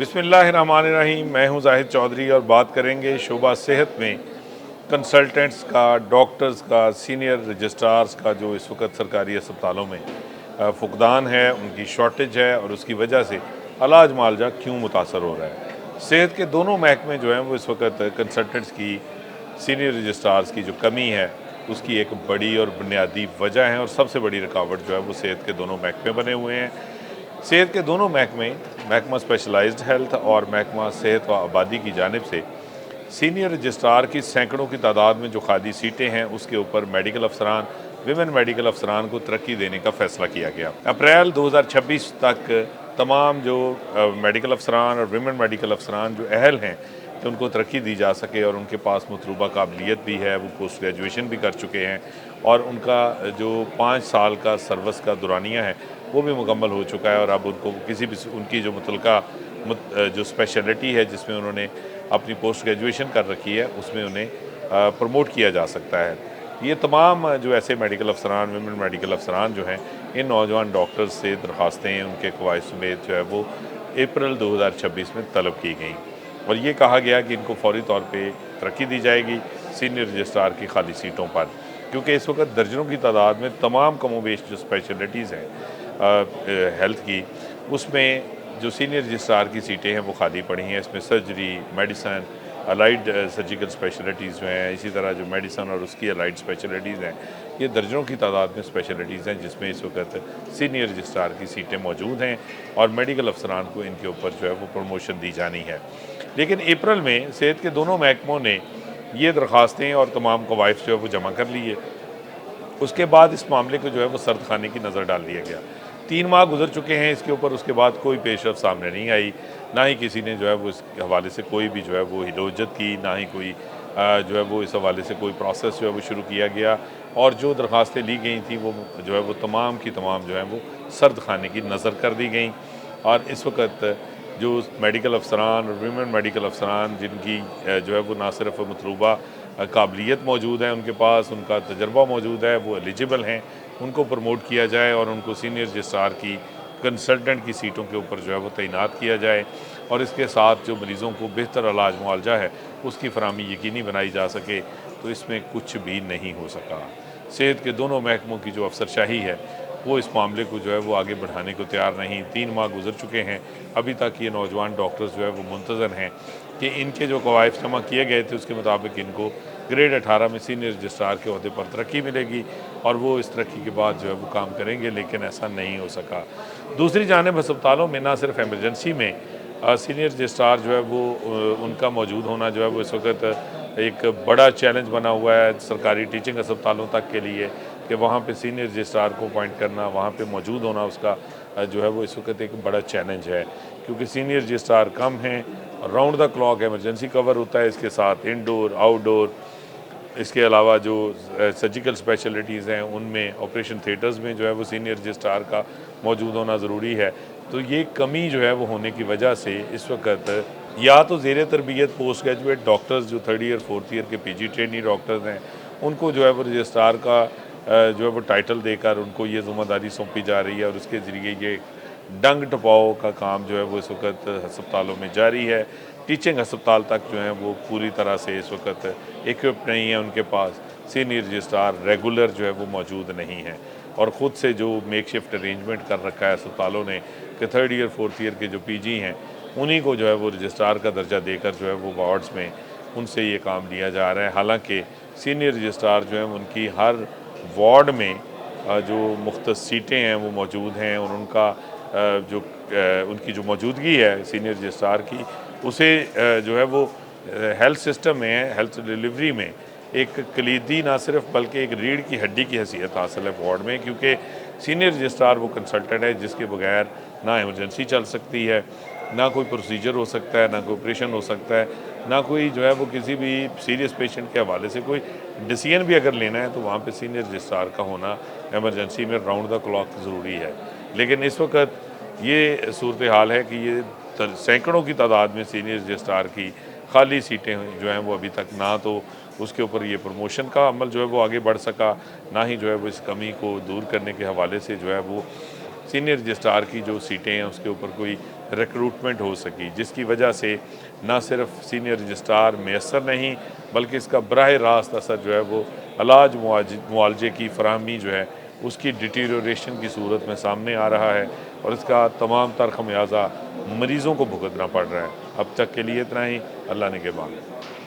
बिस्मिल्लाहिर्रहमानिर्रहीम। मैं हूं जाहिद चौधरी और बात करेंगे शोबा सेहत में कंसल्टेंट्स का, डॉक्टर्स का, सीनियर रजिस्ट्रार्स का जो इस वक्त सरकारी अस्पतालों में फुकदान है, उनकी शॉर्टेज है और उसकी वजह से अलाज मालजा क्यों मुतासर हो रहा है। सेहत के दोनों महकमे जो हैं वो इस वक्त कंसल्टेंट्स की, सीनियर रजिस्ट्रार्स की जो कमी है उसकी एक बड़ी और बुनियादी वजह है और सबसे बड़ी रुकावट जो है वो सेहत के दोनों महकमे बने हुए हैं। सेहत के दोनों महकमे, महकमा स्पेशलाइज्ड हेल्थ और महकमा सेहत व आबादी की जानिब से सीनियर रजिस्ट्रार की सैकड़ों की तादाद में जो खाली सीटें हैं उसके ऊपर मेडिकल अफसरान, विमेन मेडिकल अफसरान को तरक्की देने का फैसला किया गया। अप्रैल 2026 तक तमाम जो मेडिकल अफसरान और विमेन मेडिकल अफसरान जो अहल हैं कि उनको तरक्की दी जा सके और उनके पास मतलूबा काबिलियत भी है, वो पोस्ट ग्रेजुएशन भी कर चुके हैं और उनका जो 5 साल का सर्विस का दुरानिया है वो भी मुकम्मल हो चुका है और अब उनको किसी भी उनकी जो मुतलका जो स्पेशलिटी है जिसमें उन्होंने अपनी पोस्ट ग्रेजुएशन कर रखी है उसमें उन्हें प्रमोट किया जा सकता है। ये तमाम जो ऐसे मेडिकल अफसरान, विमेन मेडिकल अफसरान जो हैं, इन नौजवान डॉक्टर्स से दरख्वास्तें उनके ख्वाहिश समेत जो है वो अप्रैल 2026 में तलब की गई और ये कहा गया कि इनको फौरी तौर पे तरक्की दी जाएगी सीनियर रजिस्ट्रार की खाली सीटों पर, क्योंकि इस वक्त दर्जनों की तादाद में तमाम कमोबेश जो स्पेशलिटीज़ हैं हेल्थ की, उसमें जो सीनियर रजिस्ट्रार की सीटें हैं वो खाली पड़ी हैं। इसमें surgery, medicine, allied surgical specialties जो हैं, इसी तरह जो मेडिसन और उसकी अलाइड स्पेशलिटीज़ हैं, ये दर्जनों की तादाद में स्पेशलिटीज़ हैं जिसमें इस वक्त सीनियर रजिस्ट्रार की सीटें मौजूद हैं और मेडिकल अफसरान को इनके ऊपर जो है वो प्रमोशन दी जानी है। लेकिन अप्रैल में सेहत के दोनों महकमों ने ये दरख्वास्तें और तमाम कवायद जो है वो जमा कर ली है। उसके बाद इस मामले को जो है वो सर्द खाने की नज़र डाल दिया गया। 3 माह गुजर चुके हैं इसके ऊपर, उसके बाद कोई पेशरफ सामने नहीं आई, ना ही किसी ने जो है वो इस हवाले से कोई भी जो है वो हिलोजत की, ना ही कोई जो है वो इस हवाले से कोई प्रोसेस जो है वो शुरू किया गया और जो दरख्वास्तें ली गई थी वो जो है वो तमाम की तमाम जो है वो सर्द खाने की नज़र कर दी गई। और इस वक्त जो मेडिकल अफसरान और विमेन मेडिकल अफसरान जिनकी जो है वो ना सिर्फ मतलूबा काबिलियत मौजूद है उनके पास, उनका तजर्बा मौजूद है, वो एलिजिबल हैं, उनको प्रमोट किया जाए और उनको सीनियर रजिस्ट्रार की कंसल्टेंट की सीटों के ऊपर जो है वो तैनात किया जाए और इसके साथ जो मरीज़ों को बेहतर इलाज मुआवजा है उसकी फराहमी यकीनी बनाई जा सके, तो इसमें कुछ भी नहीं हो सका। सेहत के दोनों महकमों की जो अफसरशाही है वो इस मामले को जो है वो आगे बढ़ाने को तैयार नहीं। 3 माह गुजर चुके हैं, अभी तक ये नौजवान डॉक्टर्स जो है वो मुंतज़र हैं कि इनके जो कवायद जमा किए गए थे उसके मुताबिक इनको ग्रेड 18 में सीनियर रजिस्ट्रार के अहदे पर तरक्की मिलेगी और वो इस तरक्की के बाद जो है वो काम करेंगे, लेकिन ऐसा नहीं हो सका। दूसरी जानिब अस्पतालों में ना सिर्फ एमरजेंसी में सीनियर रजिस्ट्रार जो है वो उनका मौजूद होना जो है वो इस वक्त एक बड़ा चैलेंज बना हुआ है सरकारी टीचिंग अस्पतालों तक के लिए कि वहाँ पे सीनियर रजिस्ट्रार को अपॉइंट करना, वहाँ पे मौजूद होना उसका जो है वो इस वक्त एक बड़ा चैलेंज है, क्योंकि सीनियर रजिस्ट्रार कम हैं। Round the clock emergency cover होता है, इसके साथ इंडोर, आउटडोर, इसके अलावा जो सर्जिकल स्पेशलिटीज़ हैं उनमें ऑपरेशन थिएटर्स में जो है वो सीनियर रजिस्ट्रार का मौजूद होना ज़रूरी है। तो ये कमी जो है वो होने की वजह से इस वक्त या तो ज़ेर तरबियत पोस्ट ग्रेजुएट डॉक्टर्स जो 3rd ईयर 4th ईयर के पीजी ट्रेनी डॉक्टर्स हैं उनको जो है वो रजिस्ट्रार का जो है वो टाइटल देकर उनको ये ज़िम्मेदारी सौंपी जा रही है और उसके ज़रिए ये डंग टपाओ का काम जो है वो इस वक्त अस्पतालों में जारी है। टीचिंग अस्पताल तक जो है वो पूरी तरह से इस वक्त इक्विप नहीं है, उनके पास सीनियर रजिस्ट्रार रेगुलर जो है वो मौजूद नहीं है और ख़ुद से जो मेक शिफ्ट अरेंजमेंट कर रखा है अस्पतालों ने कि 3rd ईयर 4th ईयर के जो पीजी हैं उन्हीं को जो है वो रजिस्ट्रार का दर्जा देकर जो है वो वार्ड्स में उनसे ये काम लिया जा रहा है। हालांकि सीनियर रजिस्ट्रार जो है उनकी हर वार्ड में जो मुख्तस सीटें हैं वो मौजूद हैं और उनका जो उनकी जो मौजूदगी है सीनियर रजिस्ट्रार की उसे जो है वो हेल्थ सिस्टम में, हेल्थ डिलीवरी में एक कलीदी ना सिर्फ बल्कि एक रीढ़ की हड्डी की हैसियत हासिल है वार्ड में, क्योंकि सीनियर रजिस्ट्रार वो कंसल्टेंट है जिसके बगैर ना इमरजेंसी चल सकती है, ना कोई प्रोसीजर हो सकता है, ना कोई ऑपरेशन हो सकता है, ना कोई जो है वो किसी भी सीरियस पेशेंट के हवाले से कोई डिसीजन भी अगर लेना है तो वहाँ पे सीनियर रजिस्ट्रार का होना एमरजेंसी में राउंड द क्लॉक ज़रूरी है। लेकिन इस वक्त ये सूरत हाल है कि ये सैकड़ों की तादाद में सीनियर रजिस्ट्रार की खाली सीटें जो हैं वो अभी तक ना तो उसके ऊपर ये प्रमोशन का अमल जो है वो आगे बढ़ सका, ना ही जो है वो इस कमी को दूर करने के हवाले से जो है वो सीनियर रजिस्ट्रार की जो सीटें हैं उसके ऊपर कोई रिक्रूटमेंट हो सकी, जिसकी वजह से ना सिर्फ सीनियर रजिस्ट्रार मैसर नहीं बल्कि इसका बराह रास्त असर जो है वो इलाज मुआवजे की फराहमी जो है उसकी डिटीरियोरेशन की सूरत में सामने आ रहा है, और इसका तमाम तर खमियाजा मरीज़ों को भुगतना पड़ रहा है। अब तक के लिए इतना ही। अल्लाह ने के बाद।